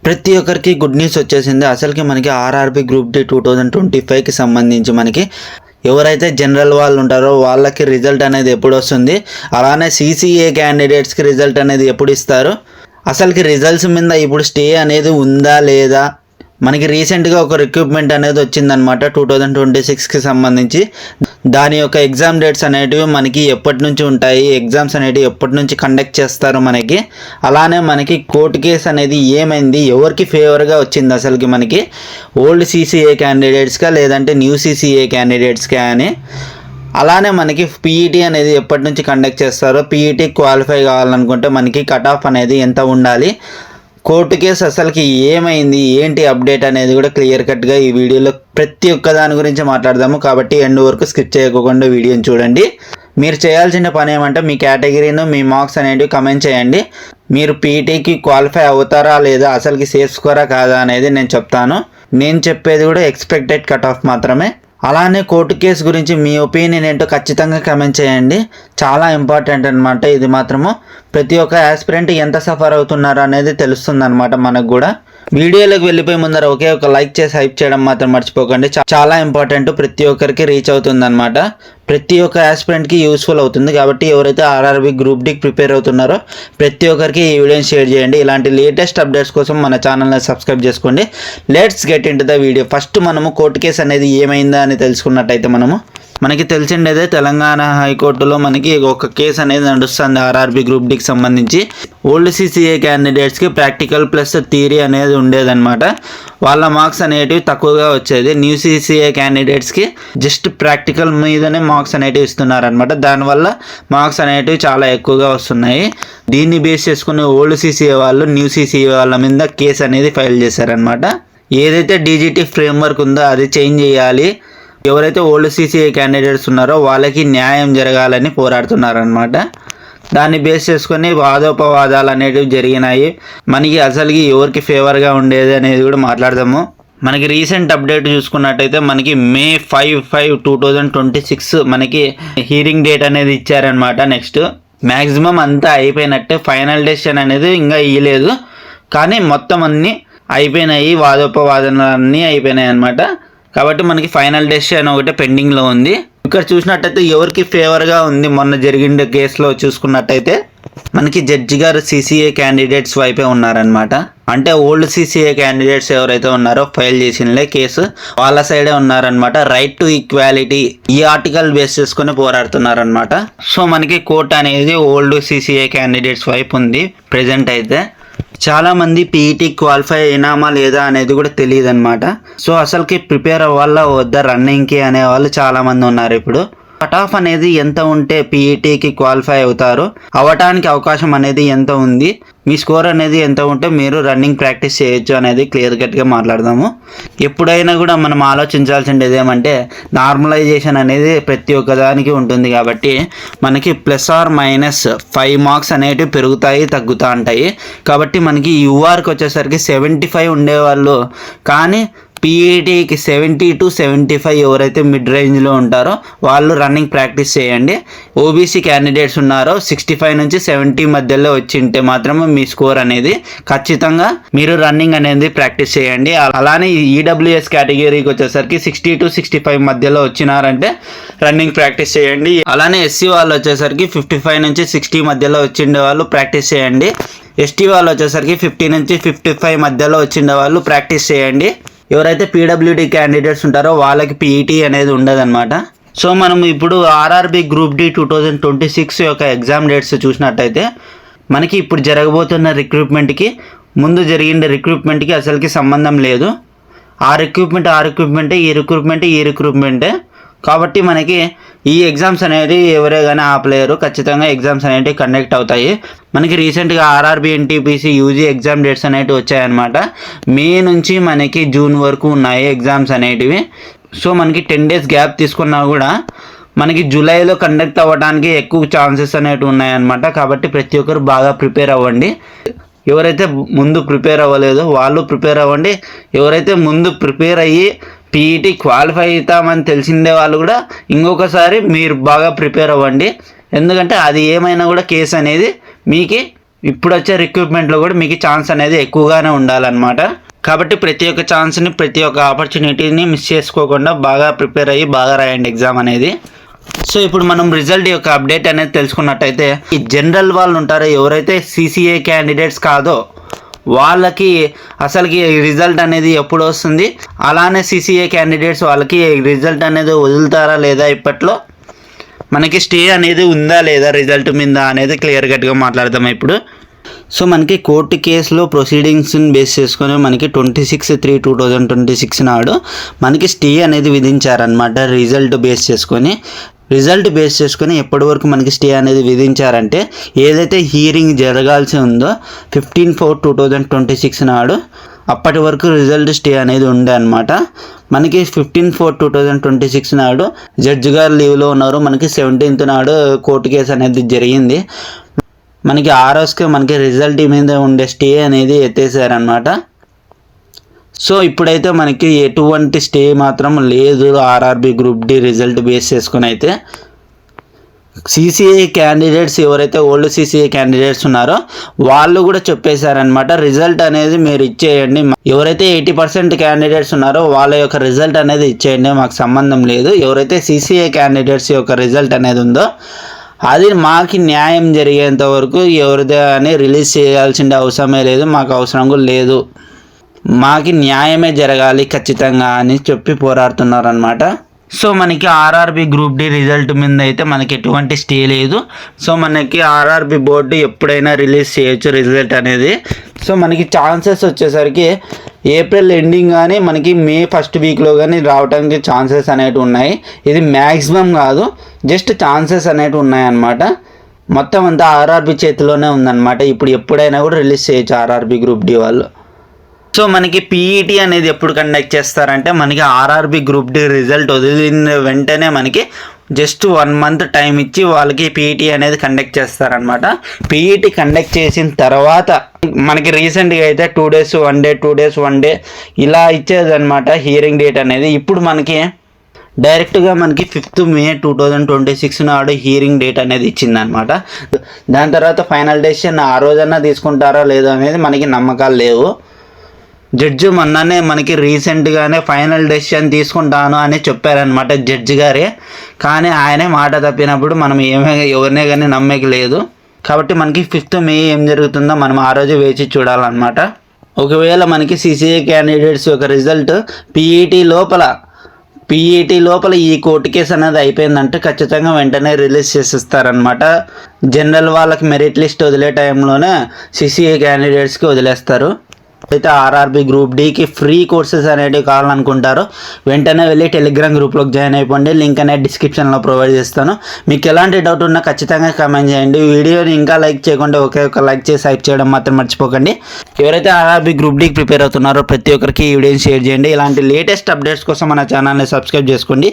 ప్రతి ఒక్కరికి good news వచ్చేసింది. అసలుకి మనకి ఆర్ఆర్బి గ్రూప్ డి 2025కి సంబంధించి మనకి ఎవరైతే జనరల్ వాళ్ళు ఉంటారో వాళ్ళకి రిజల్ట్ అనేది ఎప్పుడు వస్తుంది, అలానే సిసిఏ క్యాండిడేట్స్కి రిజల్ట్ అనేది ఎప్పుడు ఇస్తారు, అసలుకి రిజల్ట్స్ మీద ఇప్పుడు స్టే అనేది ఉందా లేదా, మనకి రీసెంట్గా ఒక రిక్రూట్మెంట్ అనేది వచ్చిందనమాట 2026కి సంబంధించి. దాని యొక్క ఎగ్జామ్ డేట్స్ అనేటివి మనకి ఎప్పటి నుంచి ఉంటాయి, ఎగ్జామ్స్ అనేటివి ఎప్పటి నుంచి కండక్ట్ చేస్తారు మనకి, అలానే మనకి కోర్టు కేసు అనేది ఏమైంది, ఎవరికి ఫేవర్గా వచ్చింది అసలుకి మనకి ఓల్డ్ సిసిఏ క్యాండిడేట్స్కా లేదంటే న్యూ సిసిఏ క్యాండిడేట్స్కా అని, అలానే మనకి పీఈటీ అనేది ఎప్పటి నుంచి కండక్ట్ చేస్తారో, పీఈటీ క్వాలిఫై కావాలనుకుంటే మనకి కట్ ఆఫ్ అనేది ఎంత ఉండాలి, కోర్టు కేసు అసలుకి ఏమైంది ఏంటి అప్డేట్ అనేది కూడా క్లియర్ కట్గా ఈ వీడియోలో ప్రతి ఒక్క దాని గురించి మాట్లాడదాము. కాబట్టి ఎండ్ వరకు స్కిప్ చేయకుండా వీడియోని చూడండి. మీరు చేయాల్సిన పని ఏమంటే మీ కేటగిరీను మీ మార్క్స్ అనేవి కమెంట్ చేయండి. మీరు పీఈటీకి క్వాలిఫై అవుతారా లేదా, అసలుకి సేఫ్ స్కోరా కాదా అనేది నేను చెప్తాను. నేను చెప్పేది కూడా ఎక్స్పెక్టెడ్ కట్ ఆఫ్ మాత్రమే. అలానే కోర్టు కేసు గురించి మీ ఒపీనియన్ ఏంటో ఖచ్చితంగా కమెంట్ చేయండి. చాలా ఇంపార్టెంట్ అనమాట ఇది మాత్రము. ప్రతి ఒక్క ఆస్పిరెంట్ ఎంత సఫర్ అవుతున్నారు అనేది తెలుస్తుంది అనమాట మనకు కూడా. వీడియోలోకి వెళ్ళిపోయి ముందర ఒకే ఒక లైక్ చేసి హైప్ చేయడం మాత్రం మర్చిపోకండి. చాలా ఇంపార్టెంట్, ప్రతి ఒక్కరికి రీచ్ అవుతుంది అనమాట. ప్రతి ఒక్క ఆస్పిరెంట్కి యూస్ఫుల్ అవుతుంది. కాబట్టి ఎవరైతే ఆర్ఆర్బి గ్రూప్ డికి ప్రిపేర్ అవుతున్నారో ప్రతి ఒక్కరికి ఈ వీడియోని షేర్ చేయండి. ఇలాంటి లేటెస్ట్ అప్డేట్స్ కోసం మన ఛానల్ని సబ్స్క్రైబ్ చేసుకోండి. Let's get in to the video. First మనము కోర్టు కేసు అనేది ఏమైందా అని తెలుసుకున్నట్టయితే మనకి తెలిసిండేదే తెలంగాణ హైకోర్టులో మనకి ఒక కేసు అనేది నడుస్తుంది ఆర్ఆర్బి గ్రూప్ డికి సంబంధించి. ఓల్డ్ సిసిఏ క్యాండిడేట్స్కి ప్రాక్టికల్ ప్లస్ థియరీ అనేది ఉండేదన్నమాట. వాళ్ళ మార్క్స్ అనేటివి తక్కువగా వచ్చేది. న్యూ సిసిఏ క్యాండిడేట్స్కి జస్ట్ ప్రాక్టికల్ మీదనే మార్క్స్ అనేటివి ఇస్తున్నారనమాట. దానివల్ల మార్క్స్ అనేటివి చాలా ఎక్కువగా వస్తున్నాయి. దీన్ని బేస్ చేసుకుని ఓల్డ్ సిసిఏ వాళ్ళు న్యూ సిసిఏ వాళ్ళ మీద కేసు అనేది ఫైల్ చేశారనమాట. ఏదైతే డీజీటీ ఫ్రేమ్వర్క్ ఉందో అది చేంజ్ చేయాలి, ఎవరైతే ఓల్డ్ సిసిఏ క్యాండిడేట్స్ ఉన్నారో వాళ్ళకి న్యాయం జరగాలని పోరాడుతున్నారనమాట. దాన్ని బేస్ చేసుకొని వాదోపవాదాలు అనేటివి జరిగినాయి. మనకి అసలుకి ఎవరికి ఫేవర్గా ఉండేది అనేది కూడా మాట్లాడదాము. మనకి రీసెంట్ అప్డేట్ చూసుకున్నట్టయితే మనకి May 5, 2026 మనకి హీరింగ్ డేట్ అనేది ఇచ్చారనమాట. నెక్స్ట్ మ్యాక్సిమం అంతా అయిపోయినట్టే, ఫైనల్ డెసిషన్ అనేది ఇంకా ఇవ్వలేదు, కానీ మొత్తం అన్నీ అయిపోయినాయి, వాదోపవాదనలు అన్నీ అయిపోయినాయి అనమాట. కాబట్టి మనకి ఫైనల్ డెసిషన్ ఒకటే పెండింగ్లో ఉంది. ఇక్కడ చూసినట్టయితే ఎవరికి ఫేవర్గా ఉంది మొన్న జరిగిన కేసులో చూసుకున్నట్టయితే మనకి జడ్జి గారు సిసిఏ క్యాండిడేట్స్ వైపే ఉన్నారనమాట. అంటే ఓల్డ్ సిసిఏ క్యాండిడేట్స్ ఎవరైతే ఉన్నారో ఫైల్ చేసినలే కేసు వాళ్ళ సైడే ఉన్నారనమాట. రైట్ టు ఈక్వాలిటీ ఈ ఆర్టికల్ బేస్ చేసుకుని పోరాడుతున్నారనమాట. సో మనకి కోర్టు అనేది ఓల్డ్ సిసిఏ క్యాండిడేట్స్ వైపు ఉంది ప్రెజెంట్ అయితే. చాలామంది పీఈటీ క్వాలిఫై అయినామా లేదా అనేది కూడా తెలియదు అనమాట. సో అసలుకి ప్రిపేర్ అవ్వాలా వద్దా రన్నింగ్కి అనే వాళ్ళు చాలామంది ఉన్నారు. ఇప్పుడు కట్ ఆఫ్ అనేది ఎంత ఉంటే పీఈటీకి క్వాలిఫై అవుతారు, అవ్వటానికి అవకాశం అనేది ఎంత ఉంది, మీ స్కోర్ అనేది ఎంత ఉంటే మీరు రన్నింగ్ ప్రాక్టీస్ చేయొచ్చు అనేది క్లియర్ కట్గా మాట్లాడదాము. ఎప్పుడైనా కూడా మనం ఆలోచించాల్సింది ఏమంటే నార్మలైజేషన్ అనేది ప్రతి ఒక్కదానికి ఉంటుంది. కాబట్టి మనకి +or- 5 మార్క్స్ అనేటివి పెరుగుతాయి తగ్గుతూ ఉంటాయి. కాబట్టి మనకి యూఆర్కి వచ్చేసరికి 75 ఉండేవాళ్ళు, కానీ పీఈటీకి 70 to 75 ఎవరైతే మిడ్ రేంజ్లో ఉంటారో వాళ్ళు రన్నింగ్ ప్రాక్టీస్ చేయండి. ఓబీసీ క్యాండిడేట్స్ ఉన్నారో 65 నుంచి 70 మధ్యలో వచ్చింటే మాత్రమే మీ స్కోర్ అనేది ఖచ్చితంగా మీరు రన్నింగ్ అనేది ప్రాక్టీస్ చేయండి. అలానే ఈడబ్ల్యూఎస్ కేటగిరీకి వచ్చేసరికి 60 to 65 మధ్యలో వచ్చినారంటే రన్నింగ్ ప్రాక్టీస్ చేయండి. అలానే ఎస్సీ వాళ్ళు వచ్చేసరికి 55 నుంచి 60 మధ్యలో వచ్చిండే వాళ్ళు ప్రాక్టీస్ చేయండి. ఎస్టీ వాళ్ళు వచ్చేసరికి 50 నుంచి 55 మధ్యలో వచ్చిండే వాళ్ళు ప్రాక్టీస్ చేయండి. ఎవరైతే పీడబ్ల్యూడీ క్యాండిడేట్స్ ఉంటారో వాళ్ళకి పీఈటీ అనేది ఉండదన్నమాట. సో మనం ఇప్పుడు ఆర్ఆర్బి గ్రూప్ డి 2026 యొక్క ఎగ్జామ్ డేట్స్ చూసినట్టయితే మనకి ఇప్పుడు జరగబోతున్న రిక్రూట్మెంట్కి ముందు జరిగిన రిక్రూట్మెంట్కి అసలుకి సంబంధం లేదు. ఆ రిక్రూట్మెంటే, ఈ రిక్రూట్మెంటే. కాబట్టి మనకి ఈ ఎగ్జామ్స్ అనేది ఎవరే కానీ ఆపలేరు, ఖచ్చితంగా ఎగ్జామ్స్ అనేవి కండక్ట్ అవుతాయి. మనకి రీసెంట్గా RRB NTPC UG exam dates అనేవి వచ్చాయన్నమాట. మే నుంచి మనకి జూన్ వరకు ఉన్నాయి ఎగ్జామ్స్ అనేటివి. సో మనకి 10 days గ్యాప్ తీసుకున్నా కూడా మనకి జూలైలో కండక్ట్ అవ్వడానికి ఎక్కువ ఛాన్సెస్ అనేవి ఉన్నాయన్నమాట. కాబట్టి ప్రతి ఒక్కరు బాగా ప్రిపేర్ అవ్వండి. ఎవరైతే ముందు ప్రిపేర్ అవ్వలేదో వాళ్ళు ప్రిపేర్ అవ్వండి. ఎవరైతే ముందు ప్రిపేర్ అయ్యి పీఈటీ క్వాలిఫై అవుతామని తెలిసిందే వాళ్ళు కూడా ఇంకొకసారి మీరు బాగా ప్రిపేర్ అవ్వండి. ఎందుకంటే అది ఏమైనా కూడా కేసు అనేది మీకు ఇప్పుడు వచ్చే రిక్రూట్మెంట్లో కూడా మీకు ఛాన్స్ అనేది ఎక్కువగానే ఉండాలన్నమాట. కాబట్టి ప్రతి ఒక్క ఛాన్స్ని, ప్రతి ఒక్క ఆపర్చునిటీని మిస్ చేసుకోకుండా బాగా ప్రిపేర్ అయ్యి బాగా రాయండి ఎగ్జామ్ అనేది. సో ఇప్పుడు మనం రిజల్ట్ యొక్క అప్డేట్ అనేది తెలుసుకున్నట్టయితే, ఈ జనరల్ వాళ్ళు ఉంటారో ఎవరైతే సిసిఏ క్యాండిడేట్స్ కాదో వాళ్ళకి అసలుకి రిజల్ట్ అనేది ఎప్పుడు వస్తుంది, అలానే సిసిఏ క్యాండిడేట్స్ వాళ్ళకి రిజల్ట్ అనేది వదులుతారా లేదా, ఇప్పట్లో మనకి స్టే అనేది ఉందా లేదా రిజల్ట్ మీద అనేది క్లియర్ కట్గా మాట్లాడదాం ఇప్పుడు. సో మనకి కోర్టు కేసులో ప్రొసీడింగ్స్ని బేస్ చేసుకొని మనకి 26/3/2026 నాడు మనకి స్టే అనేది విధించారనమాట. రిజల్ట్ బేస్ చేసుకొని ఎప్పటి వరకు మనకి స్టే అనేది విధించారంటే, ఏదైతే హీరింగ్ జరగాల్సి ఉందో 15/4/2026 నాడు అప్పటి వరకు రిజల్ట్ స్టే అనేది ఉండే అనమాట. మనకి 15/4/2026 నాడు జడ్జి గారు లీవ్లో ఉన్నారు. మనకి 17th నాడు కోర్టు కేసు అనేది జరిగింది. మనకి ఆ రోజుకి మనకి రిజల్ట్ మీద ఉండే స్టే అనేది ఎత్తేసారనమాట. సో ఇప్పుడైతే మనకి ఎటువంటి స్టే మాత్రం లేదు RRB group D result base చేసుకుని. అయితే సిసిఏ క్యాండిడేట్స్ ఎవరైతే ఓల్డ్ సిసిఏ క్యాండిడేట్స్ ఉన్నారో వాళ్ళు కూడా చెప్పేశారనమాట, రిజల్ట్ అనేది మీరు ఇచ్చేయండి, ఎవరైతే 80% క్యాండిడేట్స్ ఉన్నారో వాళ్ళ యొక్క రిజల్ట్ అనేది ఇచ్చేయండి, మాకు సంబంధం లేదు. ఎవరైతే సిసిఏ క్యాండిడేట్స్ యొక్క రిజల్ట్ అనేది ఉందో అది మాకు న్యాయం జరిగేంత వరకు ఎవరిదే అని రిలీజ్ చేయాల్సిన అవసరమే లేదు, మాకు అవసరం కూడా లేదు, మాకు న్యాయమే జరగాలి ఖచ్చితంగా అని చెప్పి పోరాడుతున్నారు అనమాట. సో మనకి ఆర్ఆర్బి గ్రూప్ డి రిజల్ట్ మీద అయితే మనకి ఎటువంటి స్టే లేదు. సో మనకి ఆర్ఆర్బి బోర్డు ఎప్పుడైనా రిలీజ్ చేయొచ్చు రిజల్ట్ అనేది. సో మనకి ఛాన్సెస్ వచ్చేసరికి ఏప్రిల్ ఎండింగ్ కానీ మనకి మే ఫస్ట్ వీక్లో కానీ రావడానికి ఛాన్సెస్ అనేవి ఉన్నాయి. ఇది మ్యాక్సిమం కాదు, జస్ట్ ఛాన్సెస్ అనేవి ఉన్నాయన్నమాట. మొత్తం అంతా ఆర్ఆర్బి చేతిలోనే ఉందన్నమాట. ఇప్పుడు ఎప్పుడైనా కూడా రిలీజ్ చేయొచ్చు ఆర్ఆర్బి గ్రూప్ డి వాళ్ళు. సో మనకి పీఈటీ అనేది ఎప్పుడు కండక్ట్ చేస్తారంటే, మనకి ఆర్ఆర్బి గ్రూప్ డి రిజల్ట్ వదిలిన వెంటనే మనకి జస్ట్ 1 month టైం ఇచ్చి వాళ్ళకి పీఈటీ అనేది కండక్ట్ చేస్తారనమాట. పీఈటీ కండక్ట్ చేసిన తర్వాత మనకి రీసెంట్గా అయితే 2 days 1 day 2 days 1 day ఇలా ఇచ్చేదన్నమాట హియరింగ్ డేట్ అనేది. ఇప్పుడు మనకి డైరెక్ట్గా మనకి 5th May 2026 నాడు హియరింగ్ డేట్ అనేది ఇచ్చిందనమాట. దాని తర్వాత ఫైనల్ డెసిషన్ ఆ రోజన్నా తీసుకుంటారా లేదో అనేది మనకి నమ్మకాలు లేవు. జడ్జి మొన్ననే మనకి రీసెంట్గానే ఫైనల్ డెసిషన్ తీసుకుంటాను అని చెప్పారనమాట జడ్జి గారే. కానీ ఆయనే మాట తప్పినప్పుడు మనం ఎవరినే కానీ నమ్మేకి లేదు. కాబట్టి మనకి 5th May ఏం జరుగుతుందో మనం ఆ రోజు వేచి చూడాలన్నమాట. ఒకవేళ మనకి సిసిఏ క్యాండిడేట్స్ యొక్క రిజల్ట్ పీఈటీ లోపల ఈ కోర్టు కేసు అనేది అయిపోయిందంటే ఖచ్చితంగా వెంటనే రిలీజ్ చేసేస్తారనమాట. జనరల్ వాళ్ళకి మెరిట్ లిస్ట్ వదిలే టైంలోనే సిసిఏ క్యాండిడేట్స్కి వదిలేస్తారు. అయితే ఆర్ఆర్బి గ్రూప్ డికి ఫ్రీ కోర్సెస్ అనేవి కావాలనుకుంటారో వెంటనే వెళ్ళి టెలిగ్రామ్ గ్రూప్లోకి జాయిన్ అయిపోండి. లింక్ అనేది డిస్క్రిప్షన్లో ప్రొవైడ్ చేస్తాను. మీకు ఎలాంటి డౌట్ ఉన్నా ఖచ్చితంగా కామెంట్ చేయండి. వీడియోని ఇంకా లైక్ చేయకుండా ఒక లైక్ చేసి హైప్ చేయడం మాత్రం మర్చిపోకండి. ఎవరైతే ఆర్ఆర్బి గ్రూప్ డికి ప్రిపేర్ అవుతున్నారో ప్రతి ఒక్కరికి ఈ వీడియోని షేర్ చేయండి. ఇలాంటి లేటెస్ట్ అప్డేట్స్ కోసం మన ఛానల్ని సబ్స్క్రైబ్ చేసుకోండి.